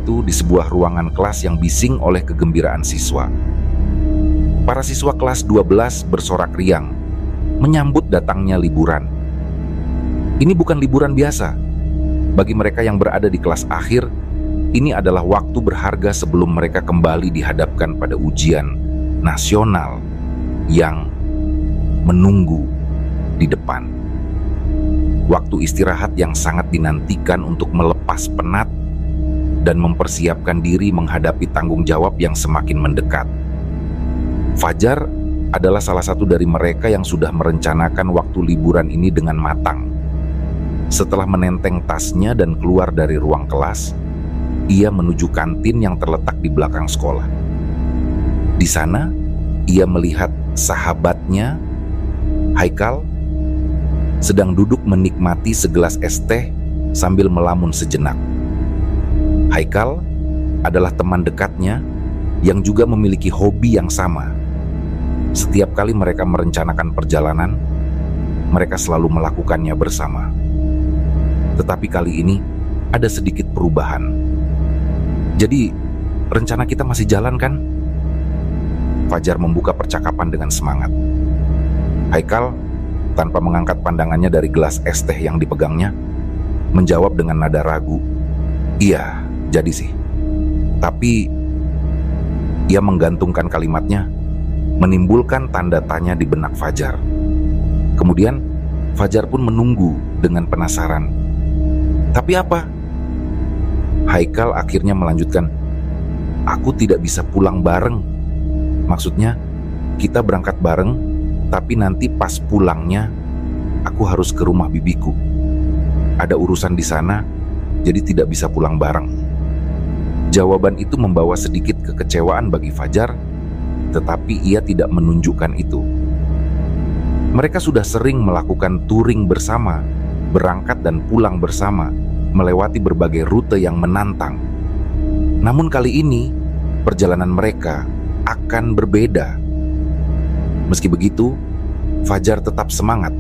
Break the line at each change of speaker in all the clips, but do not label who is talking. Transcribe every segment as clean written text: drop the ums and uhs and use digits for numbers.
itu di sebuah ruangan kelas yang bising oleh kegembiraan siswa. Para siswa kelas 12 bersorak riang, menyambut datangnya liburan. Ini bukan liburan biasa. Bagi mereka yang berada di kelas akhir, ini adalah waktu berharga sebelum mereka kembali dihadapkan pada ujian nasional yang menunggu di depan. Waktu istirahat yang sangat dinantikan untuk melepas penat dan mempersiapkan diri menghadapi tanggung jawab yang semakin mendekat. Fajar adalah salah satu dari mereka yang sudah merencanakan waktu liburan ini dengan matang. Setelah menenteng tasnya dan keluar dari ruang kelas, ia menuju kantin yang terletak di belakang sekolah. Di sana, ia melihat sahabatnya, Haikal, sedang duduk menikmati segelas es teh sambil melamun sejenak. Haikal adalah teman dekatnya yang juga memiliki hobi yang sama. Setiap kali mereka merencanakan perjalanan, mereka selalu melakukannya bersama. Tetapi kali ini ada sedikit perubahan. Jadi, rencana kita masih jalan kan? Fajar membuka percakapan dengan semangat. Haikal, tanpa mengangkat pandangannya dari gelas es teh yang dipegangnya, menjawab dengan nada ragu, "Iya, jadi sih." Tapi, ia menggantungkan kalimatnya, menimbulkan tanda tanya di benak Fajar. Kemudian, Fajar pun menunggu dengan penasaran. "Tapi apa?" Haikal akhirnya melanjutkan, "Aku tidak bisa pulang bareng. Maksudnya, kita berangkat bareng, tapi nanti pas pulangnya, aku harus ke rumah bibiku. Ada urusan di sana, jadi tidak bisa pulang bareng." Jawaban itu membawa sedikit kekecewaan bagi Fajar, tetapi ia tidak menunjukkan itu. Mereka sudah sering melakukan touring bersama, berangkat dan pulang bersama, melewati berbagai rute yang menantang. Namun kali ini, perjalanan mereka akan berbeda. Meski begitu, Fajar tetap semangat.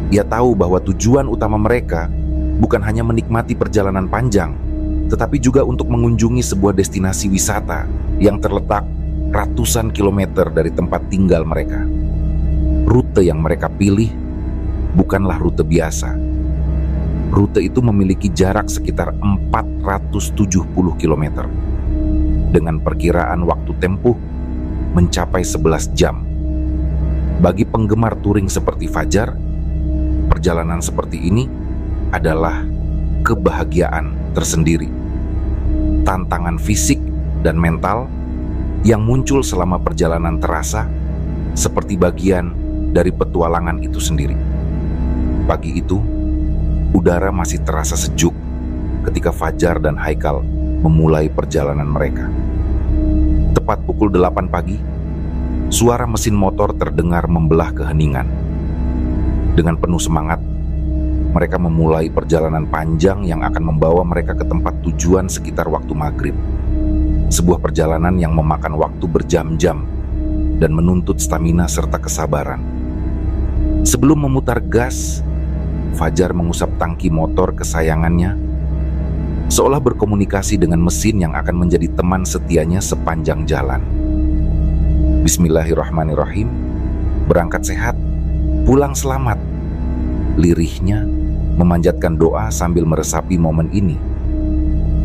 Ia tahu bahwa tujuan utama mereka bukan hanya menikmati perjalanan panjang, tetapi juga untuk mengunjungi sebuah destinasi wisata yang terletak ratusan kilometer dari tempat tinggal mereka. Rute yang mereka pilih bukanlah rute biasa. Rute itu memiliki jarak sekitar 470 km, dengan perkiraan waktu tempuh mencapai 11 jam. Bagi penggemar touring seperti Fajar, perjalanan seperti ini adalah kebahagiaan tersendiri. Tantangan fisik dan mental yang muncul selama perjalanan terasa seperti bagian dari petualangan itu sendiri. Pagi itu, udara masih terasa sejuk ketika Fajar dan Haikal memulai perjalanan mereka. Tepat pukul 8 pagi, suara mesin motor terdengar membelah keheningan. Dengan penuh semangat, mereka memulai perjalanan panjang yang akan membawa mereka ke tempat tujuan sekitar waktu maghrib. Sebuah perjalanan yang memakan waktu berjam-jam dan menuntut stamina serta kesabaran. Sebelum memutar gas, Fajar mengusap tangki motor kesayangannya, seolah berkomunikasi dengan mesin yang akan menjadi teman setianya sepanjang jalan. "Bismillahirrahmanirrahim, berangkat sehat, pulang selamat," lirihnya memanjatkan doa sambil meresapi momen ini.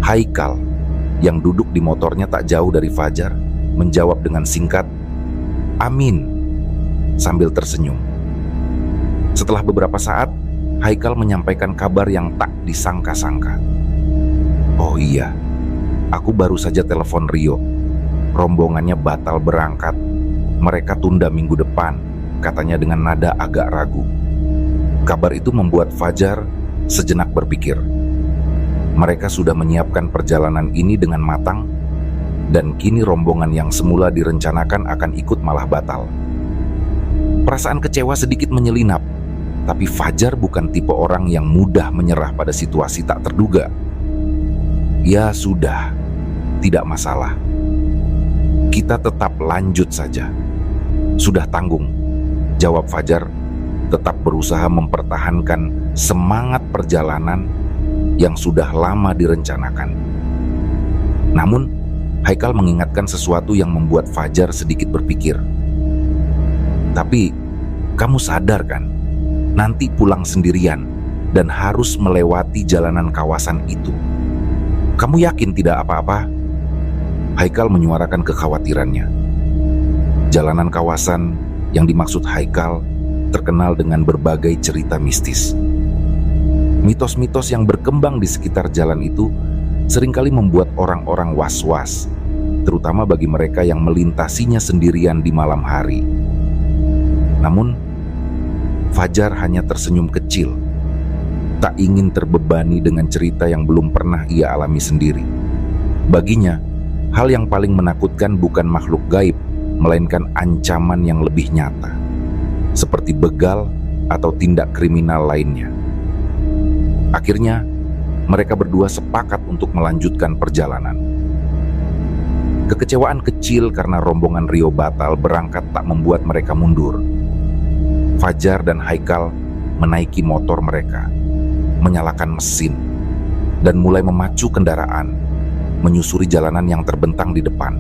Haikal, yang duduk di motornya tak jauh dari Fajar, menjawab dengan singkat, "Amin," sambil tersenyum. Setelah beberapa saat, Haikal menyampaikan kabar yang tak disangka-sangka. "Oh iya, aku baru saja telepon Rio. Rombongannya batal berangkat. Mereka tunda minggu depan," katanya dengan nada agak ragu. Kabar itu membuat Fajar sejenak berpikir. Mereka sudah menyiapkan perjalanan ini dengan matang, dan kini rombongan yang semula direncanakan akan ikut malah batal. Perasaan kecewa sedikit menyelinap, tapi Fajar bukan tipe orang yang mudah menyerah pada situasi tak terduga. "Ya sudah, tidak masalah. Kita tetap lanjut saja. Sudah tanggung," jawab Fajar, tetap berusaha mempertahankan semangat perjalanan yang sudah lama direncanakan. Namun, Haikal mengingatkan sesuatu yang membuat Fajar sedikit berpikir. Tapi, kamu sadar kan, nanti pulang sendirian dan harus melewati jalanan kawasan itu. Kamu yakin tidak apa-apa? Haikal menyuarakan kekhawatirannya. Jalanan kawasan yang dimaksud Haikal terkenal dengan berbagai cerita mistis. Mitos-mitos yang berkembang di sekitar jalan itu seringkali membuat orang-orang was-was, terutama bagi mereka yang melintasinya sendirian di malam hari. Namun, Fajar hanya tersenyum kecil, tak ingin terbebani dengan cerita yang belum pernah ia alami sendiri. Baginya, hal yang paling menakutkan bukan makhluk gaib, melainkan ancaman yang lebih nyata, seperti begal atau tindak kriminal lainnya. Akhirnya, mereka berdua sepakat untuk melanjutkan perjalanan. Kekecewaan kecil karena rombongan Rio batal berangkat tak membuat mereka mundur. Fajar dan Haikal menaiki motor mereka, menyalakan mesin, dan mulai memacu kendaraan, menyusuri jalanan yang terbentang di depan.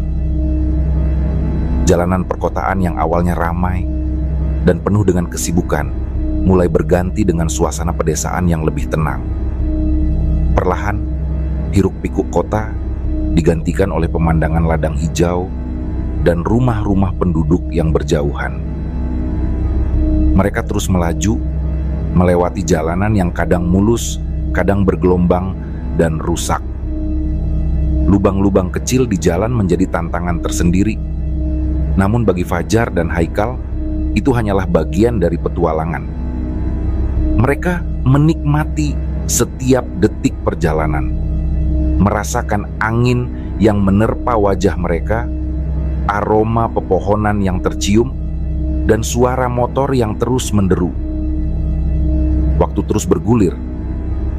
Jalanan perkotaan yang awalnya ramai dan penuh dengan kesibukan, mulai berganti dengan suasana pedesaan yang lebih tenang. Perlahan, hiruk-pikuk kota digantikan oleh pemandangan ladang hijau dan rumah-rumah penduduk yang berjauhan. Mereka terus melaju, melewati jalanan yang kadang mulus, kadang bergelombang dan rusak. Lubang-lubang kecil di jalan menjadi tantangan tersendiri. Namun bagi Fajar dan Haikal, itu hanyalah bagian dari petualangan. Mereka menikmati setiap detik perjalanan, merasakan angin yang menerpa wajah mereka, aroma pepohonan yang tercium, dan suara motor yang terus menderu. Waktu terus bergulir,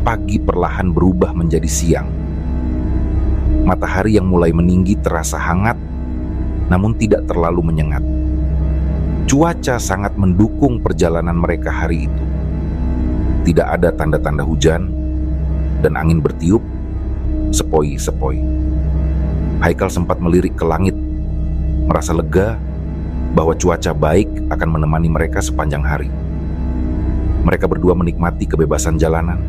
pagi perlahan berubah menjadi siang. Matahari yang mulai meninggi terasa hangat, namun tidak terlalu menyengat. Cuaca sangat mendukung perjalanan mereka hari itu. Tidak ada tanda-tanda hujan, dan angin bertiup sepoi-sepoi. Haikal sempat melirik ke langit, merasa lega bahwa cuaca baik akan menemani mereka sepanjang hari. Mereka berdua menikmati kebebasan jalanan,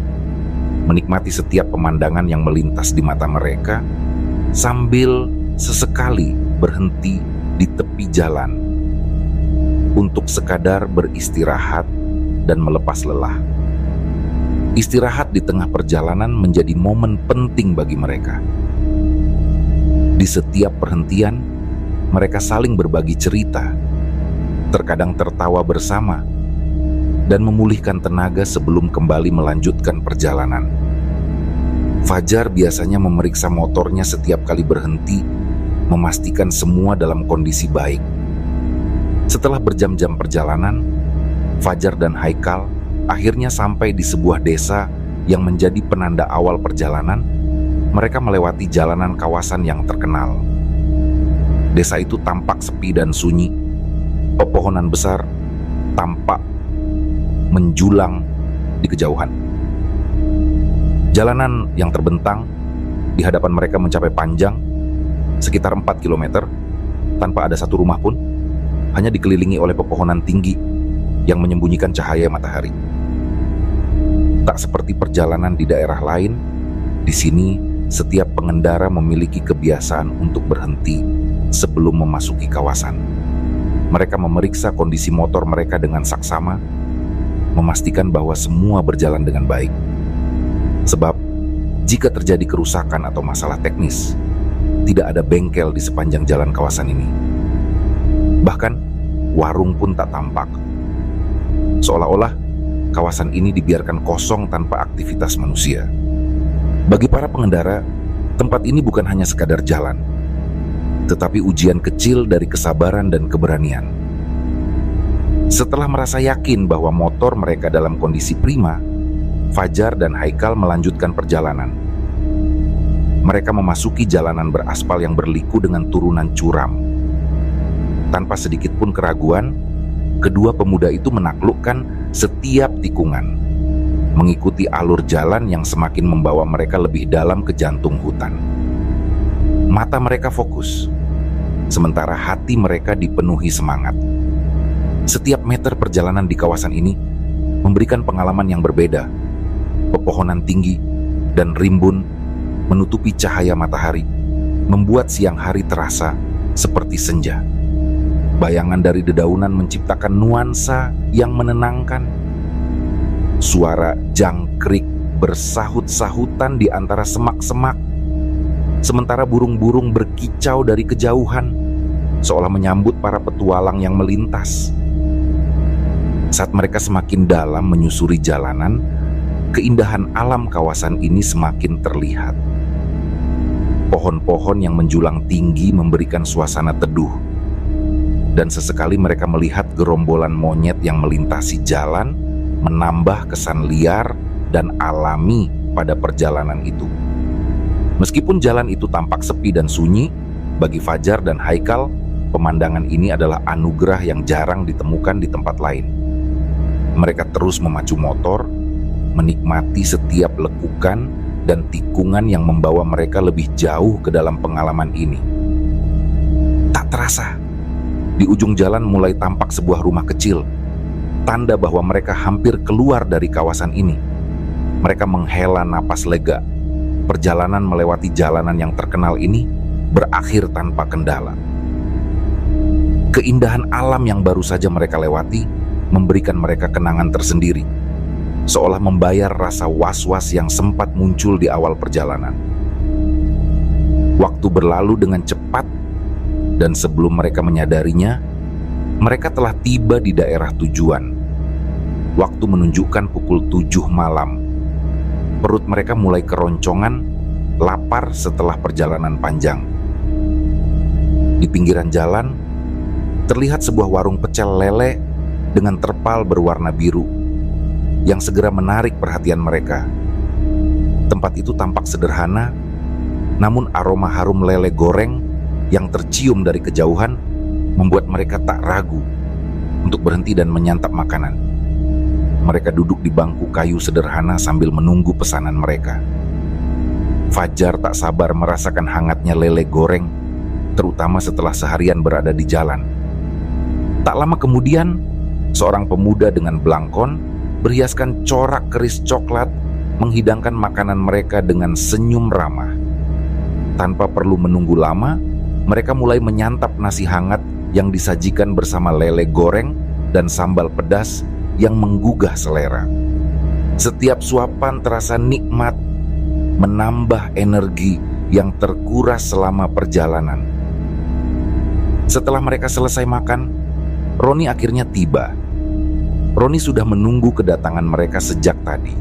menikmati setiap pemandangan yang melintas di mata mereka, sambil sesekali berhenti di tepi jalan untuk sekadar beristirahat dan melepas lelah. Istirahat di tengah perjalanan menjadi momen penting bagi mereka. Di setiap perhentian, mereka saling berbagi cerita, terkadang tertawa bersama, dan memulihkan tenaga sebelum kembali melanjutkan perjalanan. Fajar biasanya memeriksa motornya setiap kali berhenti, memastikan semua dalam kondisi baik. Setelah berjam-jam perjalanan, Fajar dan Haikal akhirnya sampai di sebuah desa yang menjadi penanda awal perjalanan. Mereka melewati jalanan kawasan yang terkenal. Desa itu tampak sepi dan sunyi. Pepohonan besar tampak menjulang di kejauhan. Jalanan yang terbentang di hadapan mereka mencapai panjang sekitar 4 km, tanpa ada satu rumah pun, hanya dikelilingi oleh pepohonan tinggi yang menyembunyikan cahaya matahari. Tak seperti perjalanan di daerah lain, di sini setiap pengendara memiliki kebiasaan untuk berhenti sebelum memasuki kawasan. Mereka memeriksa kondisi motor mereka dengan saksama, memastikan bahwa semua berjalan dengan baik. Sebab, jika terjadi kerusakan atau masalah teknis, tidak ada bengkel di sepanjang jalan kawasan ini. Bahkan, warung pun tak tampak. Seolah-olah kawasan ini dibiarkan kosong tanpa aktivitas manusia. Bagi para pengendara, tempat ini bukan hanya sekadar jalan, tetapi ujian kecil dari kesabaran dan keberanian. Setelah merasa yakin bahwa motor mereka dalam kondisi prima, Fajar dan Haikal melanjutkan perjalanan. Mereka memasuki jalanan beraspal yang berliku dengan turunan curam. Tanpa sedikit pun keraguan, kedua pemuda itu menaklukkan setiap tikungan, mengikuti alur jalan yang semakin membawa mereka lebih dalam ke jantung hutan. Mata mereka fokus, sementara hati mereka dipenuhi semangat. Setiap meter perjalanan di kawasan ini memberikan pengalaman yang berbeda. Pepohonan tinggi dan rimbun menutupi cahaya matahari, membuat siang hari terasa seperti senja. Bayangan dari dedaunan menciptakan nuansa yang menenangkan. Suara jangkrik bersahut-sahutan di antara semak-semak, sementara burung-burung berkicau dari kejauhan, seolah menyambut para petualang yang melintas. Saat mereka semakin dalam menyusuri jalanan, keindahan alam kawasan ini semakin terlihat. Pohon-pohon yang menjulang tinggi memberikan suasana teduh, dan sesekali mereka melihat gerombolan monyet yang melintasi jalan, menambah kesan liar dan alami pada perjalanan itu. Meskipun jalan itu tampak sepi dan sunyi, bagi Fajar dan Haikal, pemandangan ini adalah anugerah yang jarang ditemukan di tempat lain. Mereka terus memacu motor, menikmati setiap lekukan dan tikungan yang membawa mereka lebih jauh ke dalam pengalaman ini. Tak terasa, di ujung jalan mulai tampak sebuah rumah kecil, tanda bahwa mereka hampir keluar dari kawasan ini. Mereka menghela napas lega. Perjalanan melewati jalanan yang terkenal ini berakhir tanpa kendala. Keindahan alam yang baru saja mereka lewati memberikan mereka kenangan tersendiri, seolah membayar rasa was-was yang sempat muncul di awal perjalanan. Waktu berlalu dengan cepat, dan sebelum mereka menyadarinya, mereka telah tiba di daerah tujuan. Waktu menunjukkan pukul 7 malam. Perut mereka mulai keroncongan, lapar setelah perjalanan panjang. Di pinggiran jalan, terlihat sebuah warung pecel lele dengan terpal berwarna biru yang segera menarik perhatian mereka. Tempat itu tampak sederhana, namun aroma harum lele goreng yang tercium dari kejauhan membuat mereka tak ragu untuk berhenti dan menyantap makanan. Mereka duduk di bangku kayu sederhana sambil menunggu pesanan mereka. Fajar tak sabar merasakan hangatnya lele goreng, terutama setelah seharian berada di jalan. Tak lama kemudian, seorang pemuda dengan belangkon berhiaskan corak keris coklat menghidangkan makanan mereka dengan senyum ramah. Tanpa perlu menunggu lama, mereka mulai menyantap nasi hangat yang disajikan bersama lele goreng dan sambal pedas yang menggugah selera. Setiap suapan terasa nikmat, menambah energi yang terkuras selama perjalanan. Setelah mereka selesai makan, Roni akhirnya tiba. Roni sudah menunggu kedatangan mereka sejak tadi.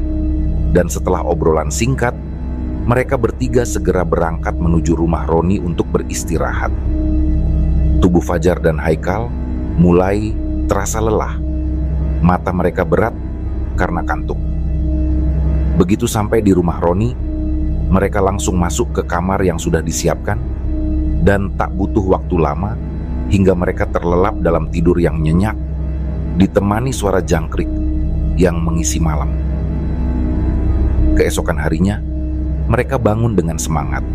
Dan setelah obrolan singkat, mereka bertiga segera berangkat menuju rumah Roni untuk beristirahat. Tubuh Fajar dan Haikal mulai terasa lelah. Mata mereka berat karena kantuk. Begitu sampai di rumah Roni, mereka langsung masuk ke kamar yang sudah disiapkan, dan tak butuh waktu lama hingga mereka terlelap dalam tidur yang nyenyak, ditemani suara jangkrik yang mengisi malam. Keesokan harinya, mereka bangun dengan semangat.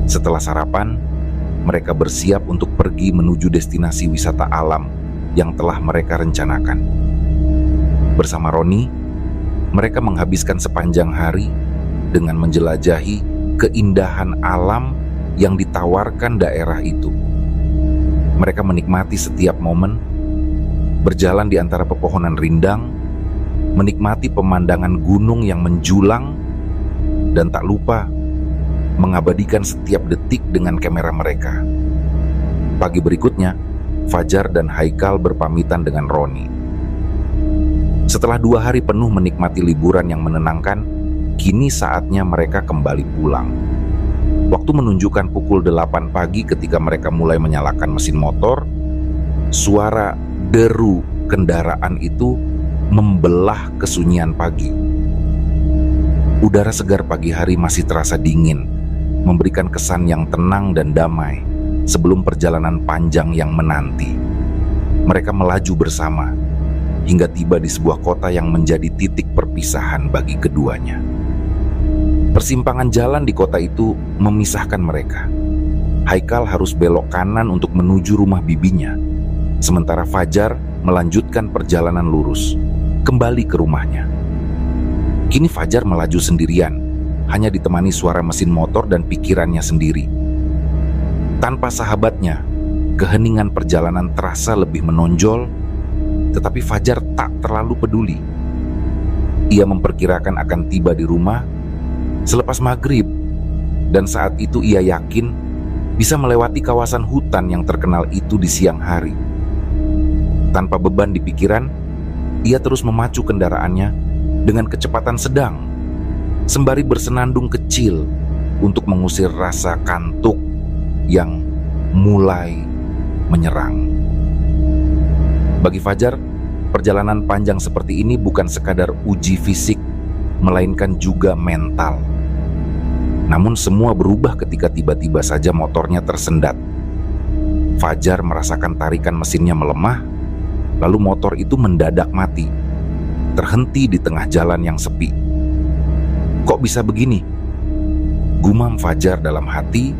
Setelah sarapan, mereka bersiap untuk pergi menuju destinasi wisata alam yang telah mereka rencanakan. Bersama Roni, mereka menghabiskan sepanjang hari dengan menjelajahi keindahan alam yang ditawarkan daerah itu. Mereka menikmati setiap momen, berjalan di antara pepohonan rindang, menikmati pemandangan gunung yang menjulang, dan tak lupa mengabadikan setiap detik dengan kamera mereka. Pagi berikutnya, Fajar dan Haikal berpamitan dengan Roni. Setelah 2 hari penuh menikmati liburan yang menenangkan, kini saatnya mereka kembali pulang. Waktu menunjukkan pukul 8 pagi ketika mereka mulai menyalakan mesin motor. Suara deru kendaraan itu membelah kesunyian pagi. Udara segar pagi hari masih terasa dingin, memberikan kesan yang tenang dan damai sebelum perjalanan panjang yang menanti. Mereka melaju bersama hingga tiba di sebuah kota yang menjadi titik perpisahan bagi keduanya. Persimpangan jalan di kota itu memisahkan mereka. Haikal harus belok kanan untuk menuju rumah bibinya, sementara Fajar melanjutkan perjalanan lurus, kembali ke rumahnya. Kini Fajar melaju sendirian, hanya ditemani suara mesin motor dan pikirannya sendiri. Tanpa sahabatnya, keheningan perjalanan terasa lebih menonjol, tetapi Fajar tak terlalu peduli. Ia memperkirakan akan tiba di rumah selepas maghrib, dan saat itu ia yakin bisa melewati kawasan hutan yang terkenal itu di siang hari. Tanpa beban di pikiran, ia terus memacu kendaraannya dengan kecepatan sedang, sembari bersenandung kecil untuk mengusir rasa kantuk yang mulai menyerang. Bagi Fajar, perjalanan panjang seperti ini bukan sekadar uji fisik, melainkan juga mental. Namun semua berubah ketika tiba-tiba saja motornya tersendat. Fajar merasakan tarikan mesinnya melemah, lalu motor itu mendadak mati, terhenti di tengah jalan yang sepi. Kok bisa begini? Gumam Fajar dalam hati,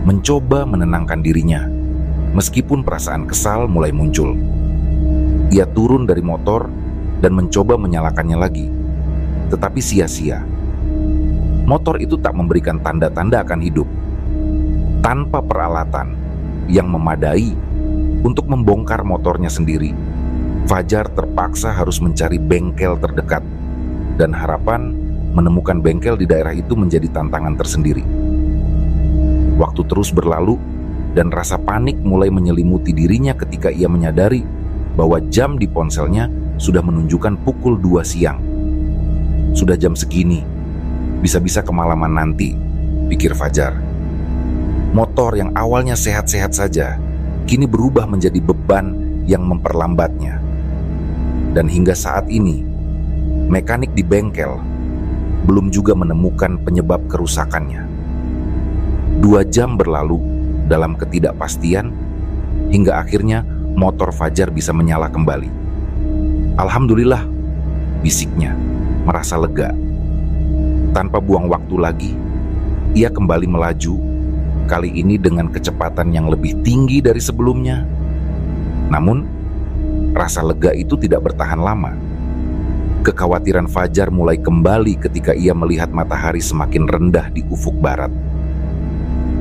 mencoba menenangkan dirinya, meskipun perasaan kesal mulai muncul. Ia turun dari motor dan mencoba menyalakannya lagi, tetapi sia-sia. Motor itu tak memberikan tanda-tanda akan hidup. Tanpa peralatan yang memadai untuk membongkar motornya sendiri, Fajar terpaksa harus mencari bengkel terdekat, dan harapan menemukan bengkel di daerah itu menjadi tantangan tersendiri. Waktu terus berlalu, dan rasa panik mulai menyelimuti dirinya ketika ia menyadari bahwa jam di ponselnya sudah menunjukkan pukul 2 siang. Sudah jam segini, bisa-bisa kemalaman nanti, pikir Fajar. Motor yang awalnya sehat-sehat saja, kini berubah menjadi beban yang memperlambatnya. Dan hingga saat ini, mekanik di bengkel belum juga menemukan penyebab kerusakannya. 2 jam berlalu dalam ketidakpastian, hingga akhirnya motor Fajar bisa menyala kembali. Alhamdulillah, bisiknya, merasa lega. Tanpa buang waktu lagi, ia kembali melaju, kali ini dengan kecepatan yang lebih tinggi dari sebelumnya. Namun, rasa lega itu tidak bertahan lama. Kekhawatiran Fajar mulai kembali ketika ia melihat matahari semakin rendah di ufuk barat.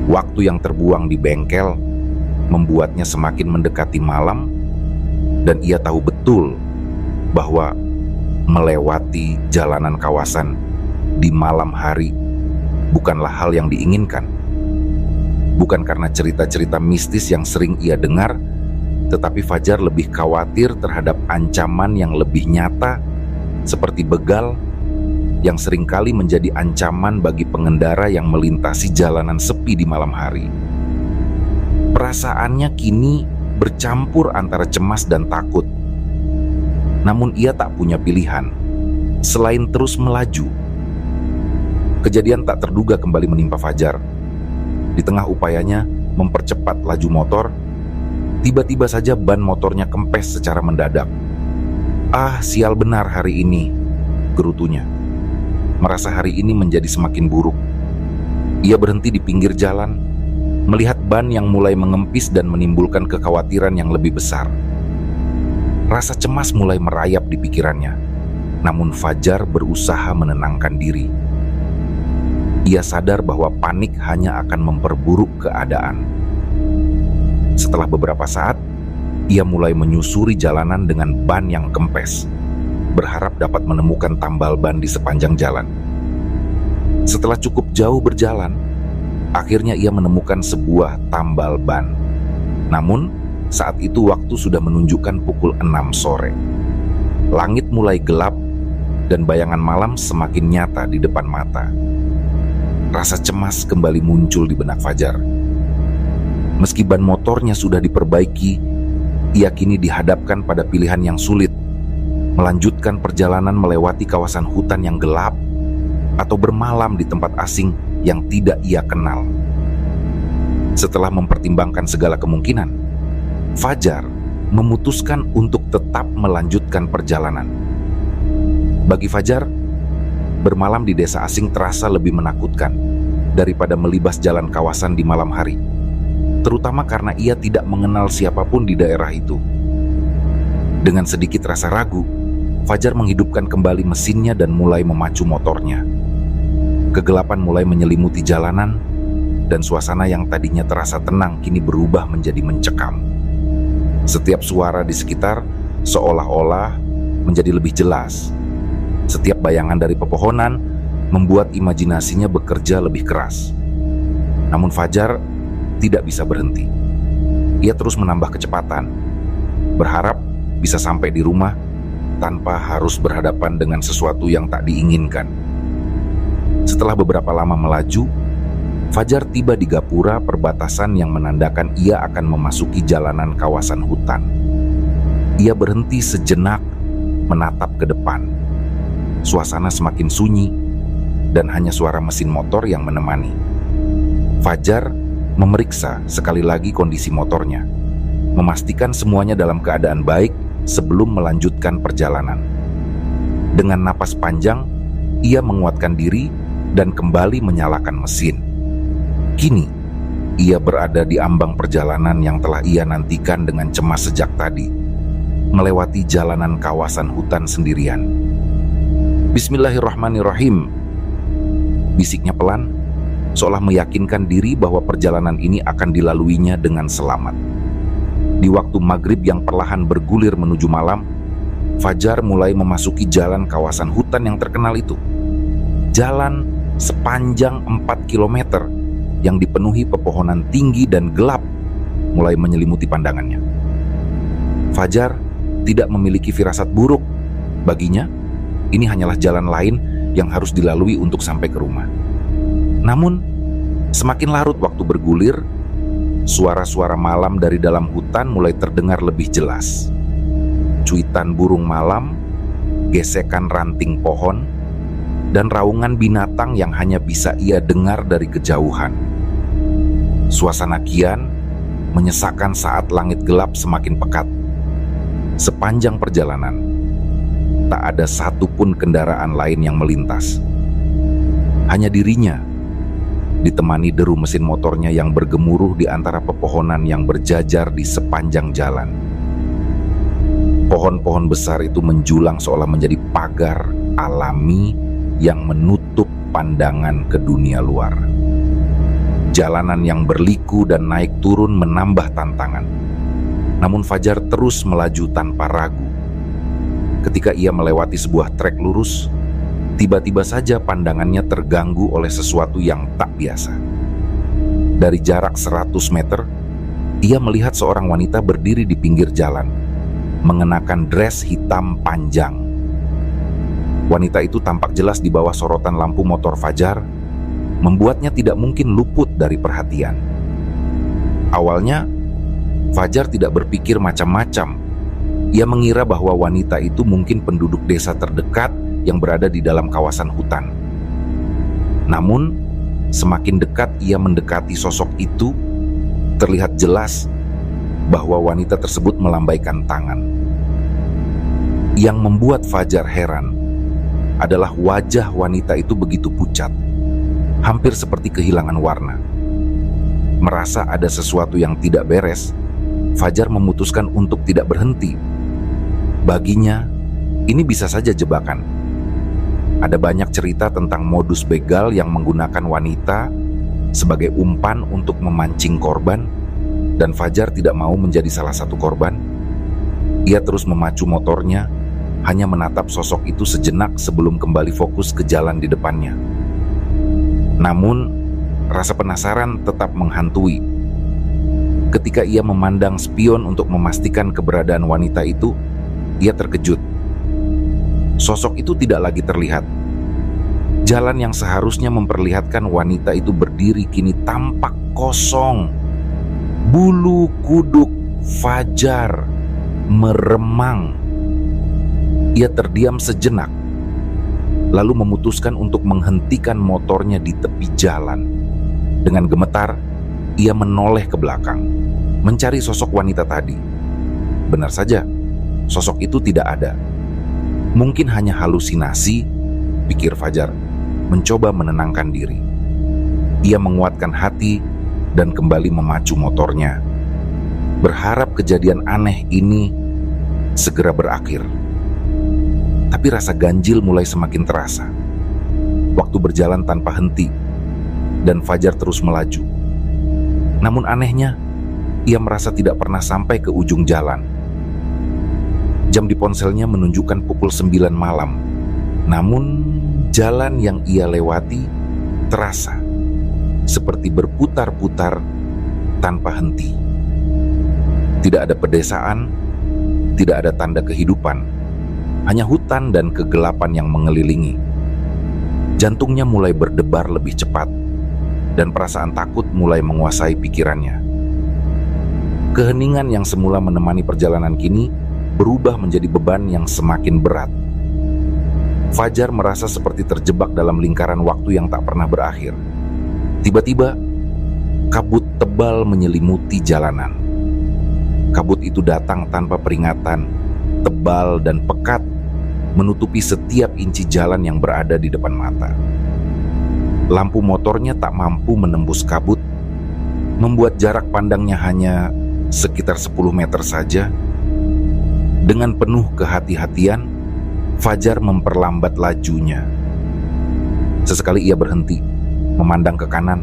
Waktu yang terbuang di bengkel membuatnya semakin mendekati malam, dan ia tahu betul bahwa melewati jalanan kawasan di malam hari bukanlah hal yang diinginkan. Bukan karena cerita-cerita mistis yang sering ia dengar, tetapi Fajar lebih khawatir terhadap ancaman yang lebih nyata, seperti begal yang seringkali menjadi ancaman bagi pengendara yang melintasi jalanan sepi di malam hari. Perasaannya kini bercampur antara cemas dan takut. Namun ia tak punya pilihan selain terus melaju. Kejadian tak terduga kembali menimpa Fajar. Di tengah upayanya mempercepat laju motor, tiba-tiba saja ban motornya kempes secara mendadak. "Ah, sial benar hari ini," gerutunya. Merasa hari ini menjadi semakin buruk. Ia berhenti di pinggir jalan, melihat ban yang mulai mengempis dan menimbulkan kekhawatiran yang lebih besar. Rasa cemas mulai merayap di pikirannya, namun Fajar berusaha menenangkan diri. Ia sadar bahwa panik hanya akan memperburuk keadaan. Setelah beberapa saat, ia mulai menyusuri jalanan dengan ban yang kempes, berharap dapat menemukan tambal ban di sepanjang jalan. Setelah cukup jauh berjalan, akhirnya ia menemukan sebuah tambal ban. Namun, saat itu waktu sudah menunjukkan pukul 6 sore. Langit mulai gelap dan bayangan malam semakin nyata di depan mata. Rasa cemas kembali muncul di benak Fajar. Meski ban motornya sudah diperbaiki, ia kini dihadapkan pada pilihan yang sulit: melanjutkan perjalanan melewati kawasan hutan yang gelap, atau bermalam di tempat asing yang tidak ia kenal. Setelah mempertimbangkan segala kemungkinan, Fajar memutuskan untuk tetap melanjutkan perjalanan. Bagi Fajar, bermalam di desa asing terasa lebih menakutkan daripada melibas jalan kawasan di malam hari. terutama karena ia tidak mengenal siapapun di daerah itu. Dengan sedikit rasa ragu, Fajar menghidupkan kembali mesinnya dan mulai memacu motornya. Kegelapan mulai menyelimuti jalanan, dan suasana yang tadinya terasa tenang kini berubah menjadi mencekam. Setiap suara di sekitar seolah-olah menjadi lebih jelas. Setiap bayangan dari pepohonan membuat imajinasinya bekerja lebih keras. Namun Fajar tidak bisa berhenti. Ia terus menambah kecepatan, berharap bisa sampai di rumah tanpa harus berhadapan dengan sesuatu yang tak diinginkan. Setelah beberapa lama melaju, Fajar tiba di gapura perbatasan yang menandakan ia akan memasuki jalanan kawasan hutan. Ia berhenti sejenak menatap ke depan. Suasana semakin sunyi dan hanya suara mesin motor yang menemani. Fajar memeriksa sekali lagi kondisi motornya, memastikan semuanya dalam keadaan baik sebelum melanjutkan perjalanan. Dengan napas panjang, ia menguatkan diri dan kembali menyalakan mesin. Kini, ia berada di ambang perjalanan yang telah ia nantikan dengan cemas sejak tadi, melewati jalanan kawasan hutan sendirian. Bismillahirrahmanirrahim, bisiknya pelan, seolah meyakinkan diri bahwa perjalanan ini akan dilaluinya dengan selamat. Di waktu maghrib yang perlahan bergulir menuju malam, Fajar mulai memasuki jalan kawasan hutan yang terkenal itu. Jalan sepanjang 4 kilometer yang dipenuhi pepohonan tinggi dan gelap mulai menyelimuti pandangannya. Fajar tidak memiliki firasat buruk. Baginya, ini hanyalah jalan lain yang harus dilalui untuk sampai ke rumah. Namun, semakin larut waktu bergulir, suara-suara malam dari dalam hutan mulai terdengar lebih jelas. Cuitan burung malam, gesekan ranting pohon, dan raungan binatang yang hanya bisa ia dengar dari kejauhan. Suasana kian menyesakkan saat langit gelap semakin pekat. Sepanjang perjalanan, tak ada satupun kendaraan lain yang melintas. Hanya dirinya, ditemani deru mesin motornya yang bergemuruh di antara pepohonan yang berjajar di sepanjang jalan. Pohon-pohon besar itu menjulang seolah menjadi pagar alami yang menutup pandangan ke dunia luar. Jalanan yang berliku dan naik turun menambah tantangan. Namun Fajar terus melaju tanpa ragu. Ketika ia melewati sebuah trek lurus, tiba-tiba saja pandangannya terganggu oleh sesuatu yang tak biasa. Dari jarak 100 meter, ia melihat seorang wanita berdiri di pinggir jalan, mengenakan dress hitam panjang. Wanita itu tampak jelas di bawah sorotan lampu motor Fajar, membuatnya tidak mungkin luput dari perhatian. Awalnya, Fajar tidak berpikir macam-macam. Ia mengira bahwa wanita itu mungkin penduduk desa terdekat yang berada di dalam kawasan hutan. Namun, semakin dekat ia mendekati sosok itu, terlihat jelas bahwa wanita tersebut melambaikan tangan. Yang membuat Fajar heran adalah wajah wanita itu begitu pucat, hampir seperti kehilangan warna. Merasa ada sesuatu yang tidak beres, Fajar memutuskan untuk tidak berhenti. Baginya, ini bisa saja jebakan. Ada banyak cerita tentang modus begal yang menggunakan wanita sebagai umpan untuk memancing korban, dan Fajar tidak mau menjadi salah satu korban. Ia terus memacu motornya, hanya menatap sosok itu sejenak sebelum kembali fokus ke jalan di depannya. Namun, rasa penasaran tetap menghantui. Ketika ia memandang spion untuk memastikan keberadaan wanita itu, ia terkejut. Sosok itu tidak lagi terlihat. Jalan yang seharusnya memperlihatkan wanita itu berdiri kini tampak kosong. Bulu kuduk Fajar meremang. Ia terdiam sejenak, lalu memutuskan untuk menghentikan motornya di tepi jalan. Dengan gemetar, ia menoleh ke belakang, mencari sosok wanita tadi. Benar saja, sosok itu tidak ada. Mungkin hanya halusinasi, pikir Fajar, mencoba menenangkan diri. Ia menguatkan hati dan kembali memacu motornya, berharap kejadian aneh ini segera berakhir. Tapi rasa ganjil mulai semakin terasa. Waktu berjalan tanpa henti, dan Fajar terus melaju. Namun anehnya, ia merasa tidak pernah sampai ke ujung jalan. Jam di ponselnya menunjukkan pukul 9 malam. Namun, jalan yang ia lewati terasa seperti berputar-putar tanpa henti. Tidak ada pedesaan, tidak ada tanda kehidupan, hanya hutan dan kegelapan yang mengelilingi. Jantungnya mulai berdebar lebih cepat, dan perasaan takut mulai menguasai pikirannya. Keheningan yang semula menemani perjalanan kini berubah menjadi beban yang semakin berat. Fajar merasa seperti terjebak dalam lingkaran waktu yang tak pernah berakhir. Tiba-tiba, kabut tebal menyelimuti jalanan. Kabut itu datang tanpa peringatan, tebal dan pekat, menutupi setiap inci jalan yang berada di depan mata. Lampu motornya tak mampu menembus kabut, membuat jarak pandangnya hanya sekitar 10 meter saja. Dengan penuh kehati-hatian, Fajar memperlambat lajunya. Sesekali ia berhenti, memandang ke kanan,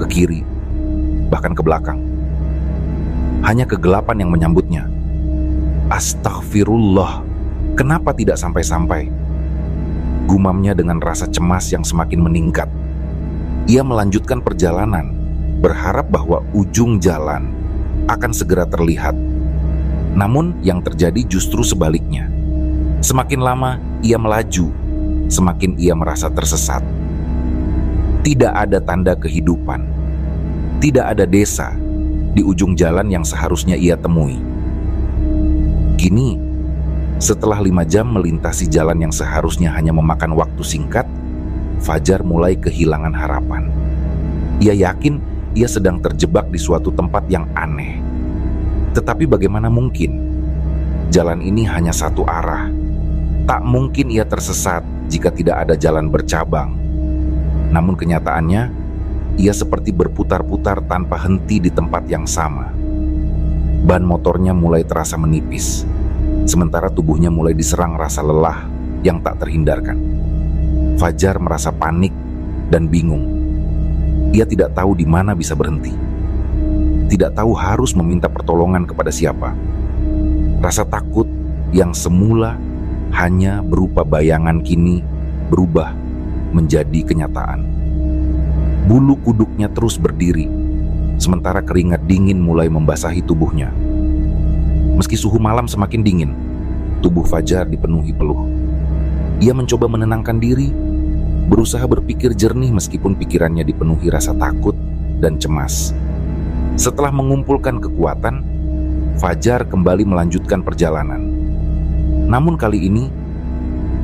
ke kiri, bahkan ke belakang. Hanya kegelapan yang menyambutnya. Astaghfirullah, kenapa tidak sampai-sampai? Gumamnya dengan rasa cemas yang semakin meningkat. Ia melanjutkan perjalanan, berharap bahwa ujung jalan akan segera terlihat. Namun yang terjadi justru sebaliknya. Semakin lama ia melaju, semakin ia merasa tersesat. Tidak ada tanda kehidupan, tidak ada desa di ujung jalan yang seharusnya ia temui. Kini, setelah 5 jam melintasi jalan yang seharusnya hanya memakan waktu singkat, Fajar mulai kehilangan harapan. Ia yakin ia sedang terjebak di suatu tempat yang aneh. Tetapi bagaimana mungkin? Jalan ini hanya satu arah. Tak mungkin ia tersesat jika tidak ada jalan bercabang. Namun kenyataannya, ia seperti berputar-putar tanpa henti di tempat yang sama. Ban motornya mulai terasa menipis, sementara tubuhnya mulai diserang rasa lelah yang tak terhindarkan. Fajar merasa panik dan bingung. Ia tidak tahu di mana bisa berhenti. Tidak tahu harus meminta pertolongan kepada siapa. Rasa takut yang semula hanya berupa bayangan kini berubah menjadi kenyataan. Bulu kuduknya terus berdiri, sementara keringat dingin mulai membasahi tubuhnya. Meski suhu malam semakin dingin, tubuh Fajar dipenuhi peluh. Ia mencoba menenangkan diri, berusaha berpikir jernih meskipun pikirannya dipenuhi rasa takut dan cemas. Setelah mengumpulkan kekuatan, Fajar kembali melanjutkan perjalanan. Namun kali ini,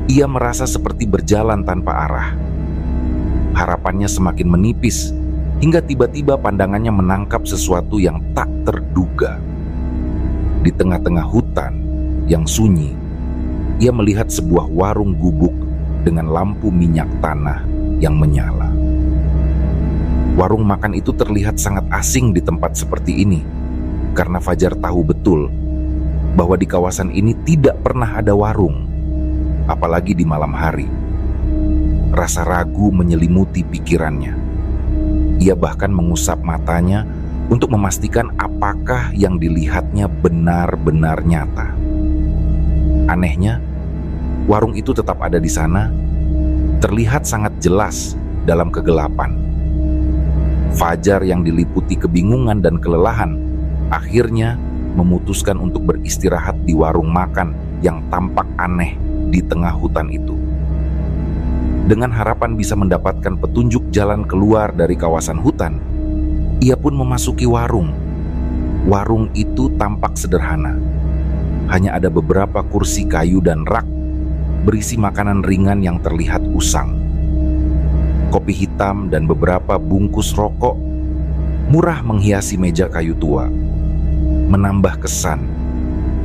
ia merasa seperti berjalan tanpa arah. Harapannya semakin menipis, hingga tiba-tiba pandangannya menangkap sesuatu yang tak terduga. Di tengah-tengah hutan yang sunyi, ia melihat sebuah warung gubuk dengan lampu minyak tanah yang menyala. Warung makan itu terlihat sangat asing di tempat seperti ini, karena Fajar tahu betul bahwa di kawasan ini tidak pernah ada warung, apalagi di malam hari. Rasa ragu menyelimuti pikirannya. Ia bahkan mengusap matanya untuk memastikan apakah yang dilihatnya benar-benar nyata. Anehnya, warung itu tetap ada di sana, terlihat sangat jelas dalam kegelapan. Fajar yang diliputi kebingungan dan kelelahan akhirnya memutuskan untuk beristirahat di warung makan yang tampak aneh di tengah hutan itu. Dengan harapan bisa mendapatkan petunjuk jalan keluar dari kawasan hutan, ia pun memasuki warung. Warung itu tampak sederhana. Hanya ada beberapa kursi kayu dan rak berisi makanan ringan yang terlihat usang. Kopi hitam dan beberapa bungkus rokok murah menghiasi meja kayu tua, menambah kesan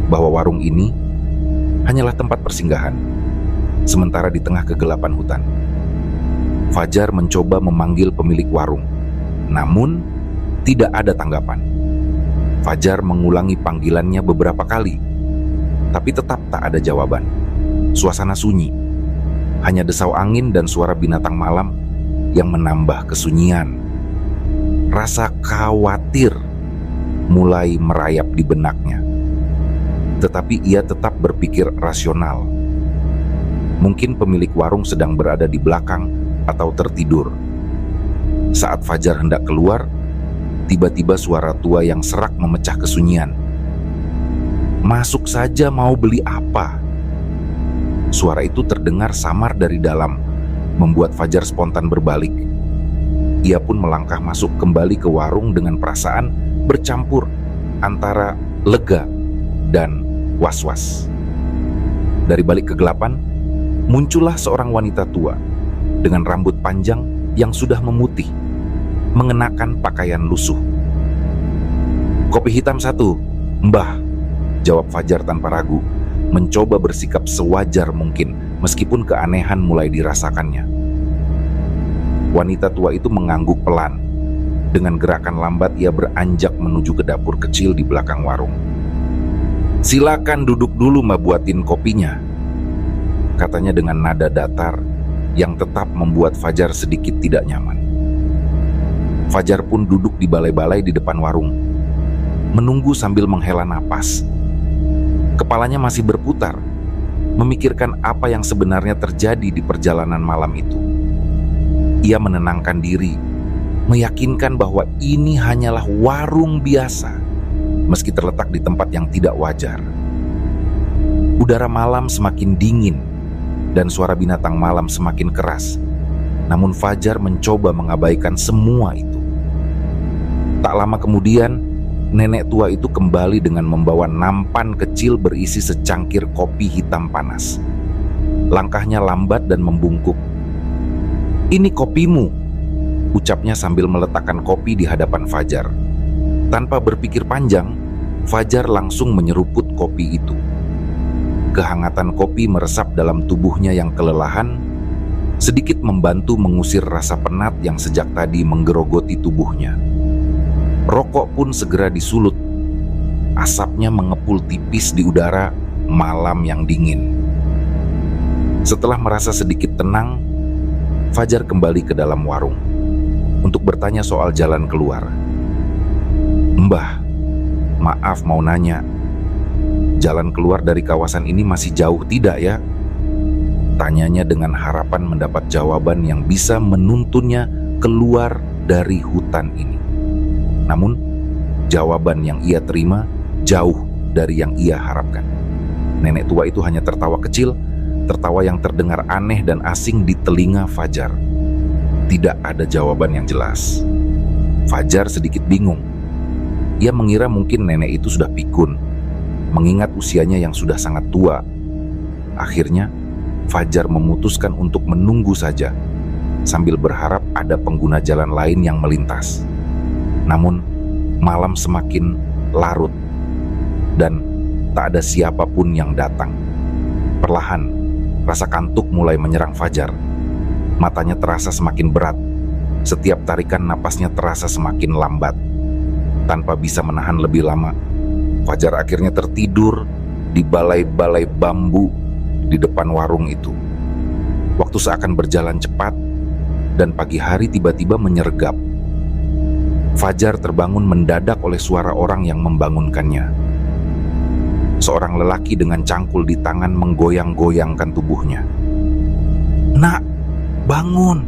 bahwa warung ini hanyalah tempat persinggahan, sementara di tengah kegelapan hutan. Fajar mencoba memanggil pemilik warung, namun Tidak ada tanggapan. Fajar mengulangi panggilannya beberapa kali, tapi tetap tak ada jawaban. Suasana sunyi, hanya desau angin dan suara binatang malam yang menambah kesunyian. Rasa khawatir mulai merayap di benaknya, tetapi ia tetap berpikir rasional. Mungkin pemilik warung sedang berada di belakang atau tertidur. Saat Fajar hendak keluar, tiba-tiba suara tua yang serak memecah kesunyian. "Masuk saja, mau beli apa?" Suara itu terdengar samar dari dalam, membuat Fajar spontan berbalik. Ia pun melangkah masuk kembali ke warung dengan perasaan bercampur antara lega dan was-was. Dari balik kegelapan, muncullah seorang wanita tua dengan rambut panjang yang sudah memutih, mengenakan pakaian lusuh. "Kopi hitam satu, Mbah," jawab Fajar tanpa ragu, mencoba bersikap sewajar mungkin meskipun keanehan mulai dirasakannya. Wanita tua itu mengangguk pelan. Dengan gerakan lambat ia beranjak menuju ke dapur kecil di belakang warung. "Silakan duduk dulu, Mbak, buatin kopinya," katanya dengan nada datar yang tetap membuat Fajar sedikit tidak nyaman. Fajar pun duduk di balai-balai di depan warung, menunggu sambil menghela napas. Kepalanya masih berputar, memikirkan apa yang sebenarnya terjadi di perjalanan malam itu. Ia menenangkan diri, meyakinkan bahwa ini hanyalah warung biasa, meski terletak di tempat yang tidak wajar. Udara malam semakin dingin, dan suara binatang malam semakin keras. Namun Fajar mencoba mengabaikan semua itu. Tak lama kemudian, nenek tua itu kembali dengan membawa nampan kecil berisi secangkir kopi hitam panas. Langkahnya lambat dan membungkuk. "Ini kopimu," ucapnya sambil meletakkan kopi di hadapan Fajar. Tanpa berpikir panjang, Fajar langsung menyeruput kopi itu. Kehangatan kopi meresap dalam tubuhnya yang kelelahan, sedikit membantu mengusir rasa penat yang sejak tadi menggerogoti tubuhnya. Rokok pun segera disulut. Asapnya mengepul tipis di udara malam yang dingin. Setelah merasa sedikit tenang, Fajar kembali ke dalam warung untuk bertanya soal jalan keluar. "Mbah, maaf mau nanya, jalan keluar dari kawasan ini masih jauh tidak ya?" Tanyanya dengan harapan mendapat jawaban yang bisa menuntunnya keluar dari hutan ini. Namun, jawaban yang ia terima jauh dari yang ia harapkan. Nenek tua itu hanya tertawa kecil, tertawa yang terdengar aneh dan asing di telinga Fajar. Tidak ada jawaban yang jelas. Fajar sedikit bingung. Ia mengira mungkin nenek itu sudah pikun, mengingat usianya yang sudah sangat tua. Akhirnya, Fajar memutuskan untuk menunggu saja, sambil berharap ada pengguna jalan lain yang melintas. Namun, malam semakin larut, dan tak ada siapapun yang datang. Perlahan, rasa kantuk mulai menyerang Fajar. Matanya terasa semakin berat. Setiap tarikan napasnya terasa semakin lambat. Tanpa bisa menahan lebih lama, Fajar akhirnya tertidur di balai-balai bambu di depan warung itu. Waktu seakan berjalan cepat, dan pagi hari tiba-tiba menyergap. Fajar terbangun mendadak oleh suara orang yang membangunkannya. Seorang lelaki dengan cangkul di tangan menggoyang-goyangkan tubuhnya. "Nak, bangun.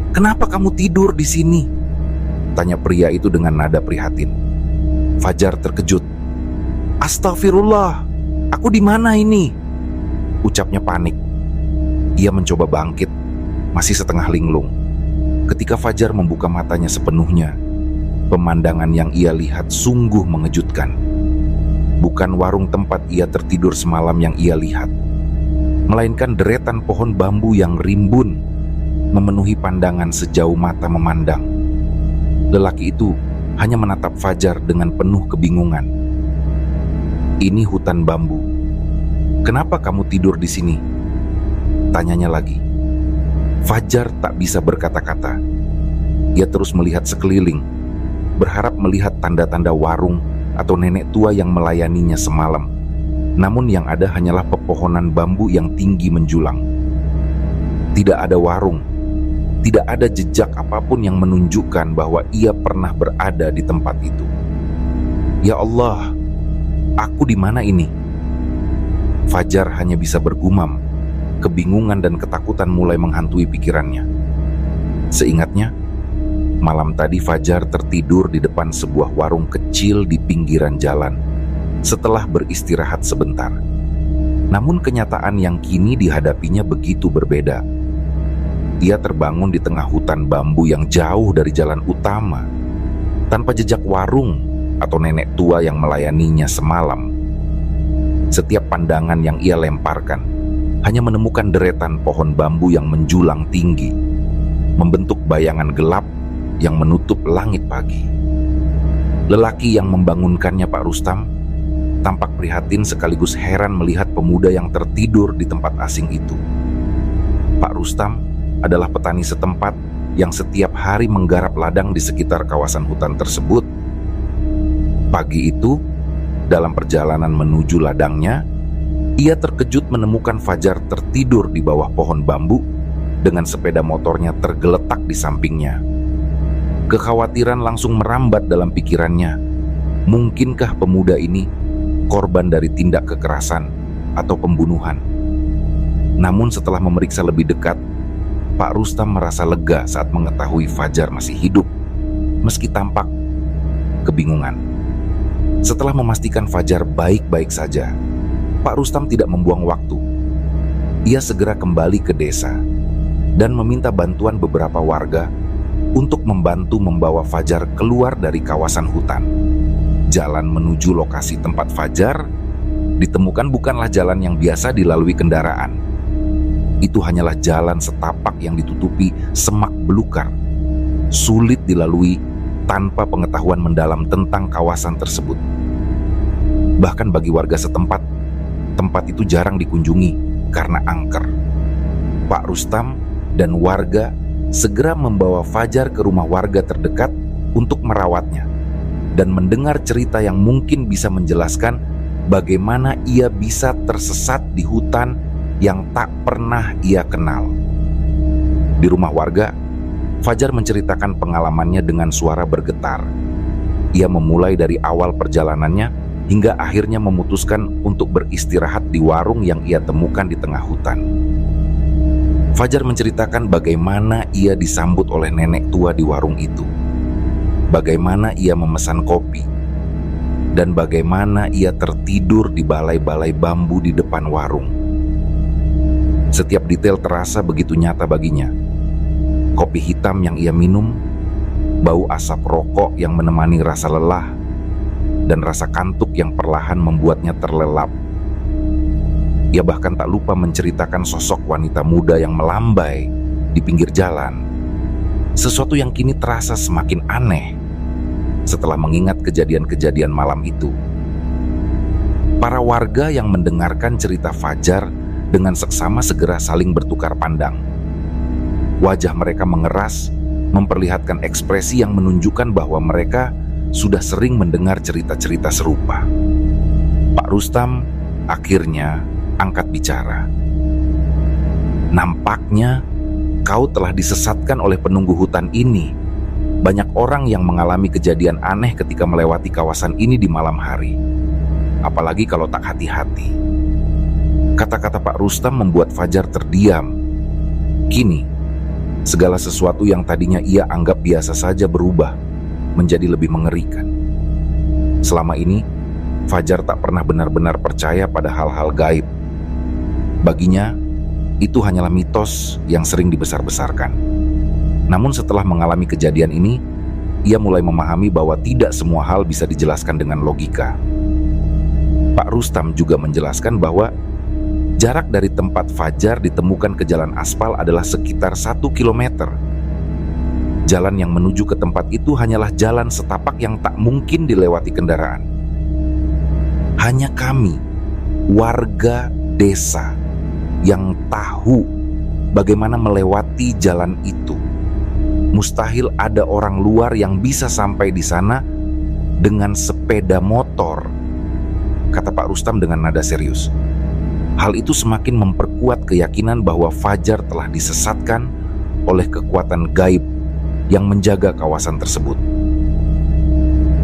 Kenapa kamu tidur di sini?" tanya pria itu dengan nada prihatin. Fajar terkejut. "Astagfirullah, aku di mana ini?" ucapnya panik. Ia mencoba bangkit, masih setengah linglung. Ketika Fajar membuka matanya sepenuhnya, pemandangan yang ia lihat sungguh mengejutkan. Bukan warung tempat ia tertidur semalam yang ia lihat, melainkan deretan pohon bambu yang rimbun memenuhi pandangan sejauh mata memandang. Lelaki itu hanya menatap Fajar dengan penuh kebingungan. "Ini hutan bambu. Kenapa kamu tidur di sini?" tanyanya lagi. Fajar tak bisa berkata-kata. Ia terus melihat sekeliling. berharap melihat tanda-tanda warung atau nenek tua yang melayaninya semalam. Namun yang ada hanyalah pepohonan bambu yang tinggi menjulang. Tidak ada warung, tidak ada jejak apapun yang menunjukkan bahwa ia pernah berada di tempat itu. Ya Allah, aku di mana ini? Fajar hanya bisa bergumam. Kebingungan dan ketakutan mulai menghantui pikirannya. Seingatnya, malam tadi Fajar tertidur di depan sebuah warung kecil di pinggiran jalan setelah beristirahat sebentar. Namun kenyataan yang kini dihadapinya begitu berbeda. Ia terbangun di tengah hutan bambu yang jauh dari jalan utama, tanpa jejak warung atau nenek tua yang melayaninya semalam. Setiap pandangan yang ia lemparkan hanya menemukan deretan pohon bambu yang menjulang tinggi, membentuk bayangan gelap yang menutup langit pagi. Lelaki yang membangunkannya, Pak Rustam, tampak prihatin sekaligus heran melihat pemuda yang tertidur di tempat asing itu. Pak Rustam adalah petani setempat yang setiap hari menggarap ladang di sekitar kawasan hutan tersebut. Pagi itu, dalam perjalanan menuju ladangnya, ia terkejut menemukan Fajar tertidur di bawah pohon bambu dengan sepeda motornya tergeletak di sampingnya. Kekhawatiran langsung merambat dalam pikirannya. Mungkinkah pemuda ini korban dari tindak kekerasan atau pembunuhan? Namun setelah memeriksa lebih dekat, Pak Rustam merasa lega saat mengetahui Fajar masih hidup, meski tampak kebingungan. Setelah memastikan Fajar baik-baik saja, Pak Rustam tidak membuang waktu. Ia segera kembali ke desa dan meminta bantuan beberapa warga untuk membantu membawa Fajar keluar dari kawasan hutan. Jalan menuju lokasi tempat Fajar ditemukan bukanlah jalan yang biasa dilalui kendaraan. Itu hanyalah jalan setapak yang ditutupi semak belukar, sulit dilalui tanpa pengetahuan mendalam tentang kawasan tersebut. Bahkan bagi warga setempat, tempat itu jarang dikunjungi karena angker. Pak Rustam dan warga segera membawa Fajar ke rumah warga terdekat untuk merawatnya dan mendengar cerita yang mungkin bisa menjelaskan bagaimana ia bisa tersesat di hutan yang tak pernah ia kenal. Di rumah warga, Fajar menceritakan pengalamannya dengan suara bergetar. Ia memulai dari awal perjalanannya hingga akhirnya memutuskan untuk beristirahat di warung yang ia temukan di tengah hutan. Fajar menceritakan bagaimana ia disambut oleh nenek tua di warung itu, bagaimana ia memesan kopi, dan bagaimana ia tertidur di balai-balai bambu di depan warung. Setiap detail terasa begitu nyata baginya. Kopi hitam yang ia minum, bau asap rokok yang menemani rasa lelah, dan rasa kantuk yang perlahan membuatnya terlelap. Ia bahkan tak lupa menceritakan sosok wanita muda yang melambai di pinggir jalan. Sesuatu yang kini terasa semakin aneh setelah mengingat kejadian-kejadian malam itu. Para warga yang mendengarkan cerita Fajar dengan seksama segera saling bertukar pandang. Wajah mereka mengeras, memperlihatkan ekspresi yang menunjukkan bahwa mereka sudah sering mendengar cerita-cerita serupa. Pak Rustam akhirnya angkat bicara. Nampaknya kau telah disesatkan oleh penunggu hutan ini. Banyak orang yang mengalami kejadian aneh ketika melewati kawasan ini di malam hari. Apalagi kalau tak hati-hati. Kata-kata Pak Rustam membuat Fajar terdiam. Kini, segala sesuatu yang tadinya ia anggap biasa saja berubah menjadi lebih mengerikan. Selama ini, Fajar tak pernah benar-benar percaya pada hal-hal gaib. Baginya, itu hanyalah mitos yang sering dibesar-besarkan. Namun setelah mengalami kejadian ini, ia mulai memahami bahwa tidak semua hal bisa dijelaskan dengan logika. Pak Rustam juga menjelaskan bahwa jarak dari tempat Fajar ditemukan ke jalan aspal adalah sekitar 1 kilometer. Jalan yang menuju ke tempat itu hanyalah jalan setapak yang tak mungkin dilewati kendaraan. Hanya kami, warga desa, yang tahu bagaimana melewati jalan itu. Mustahil ada orang luar yang bisa sampai di sana dengan sepeda motor, kata Pak Rustam dengan nada serius. Hal itu semakin memperkuat keyakinan bahwa Fajar telah disesatkan oleh kekuatan gaib yang menjaga kawasan tersebut.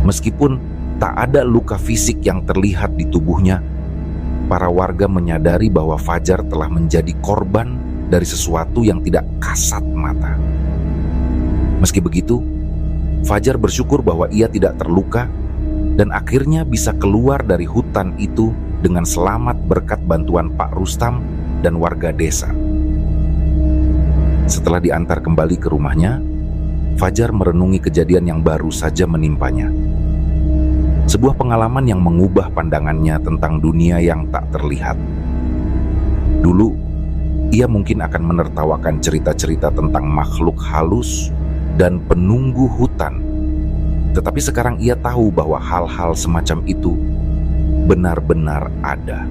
Meskipun tak ada luka fisik yang terlihat di tubuhnya, para warga menyadari bahwa Fajar telah menjadi korban dari sesuatu yang tidak kasat mata. Meski begitu, Fajar bersyukur bahwa ia tidak terluka dan akhirnya bisa keluar dari hutan itu dengan selamat berkat bantuan Pak Rustam dan warga desa. Setelah diantar kembali ke rumahnya, Fajar merenungi kejadian yang baru saja menimpanya. Sebuah pengalaman yang mengubah pandangannya tentang dunia yang tak terlihat. Dulu, ia mungkin akan menertawakan cerita-cerita tentang makhluk halus dan penunggu hutan. Tetapi sekarang ia tahu bahwa hal-hal semacam itu benar-benar ada.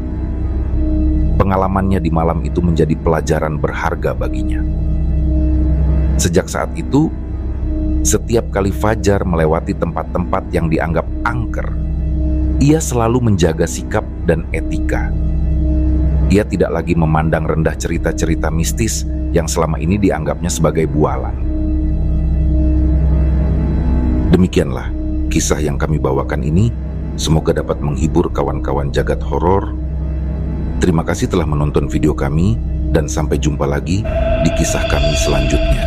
Pengalamannya di malam itu menjadi pelajaran berharga baginya. Sejak saat itu, setiap kali Fajar melewati tempat-tempat yang dianggap angker, ia selalu menjaga sikap dan etika. Ia tidak lagi memandang rendah cerita-cerita mistis yang selama ini dianggapnya sebagai bualan. Demikianlah kisah yang kami bawakan ini. Semoga dapat menghibur kawan-kawan jagat horor. Terima kasih telah menonton video kami dan sampai jumpa lagi di kisah kami selanjutnya.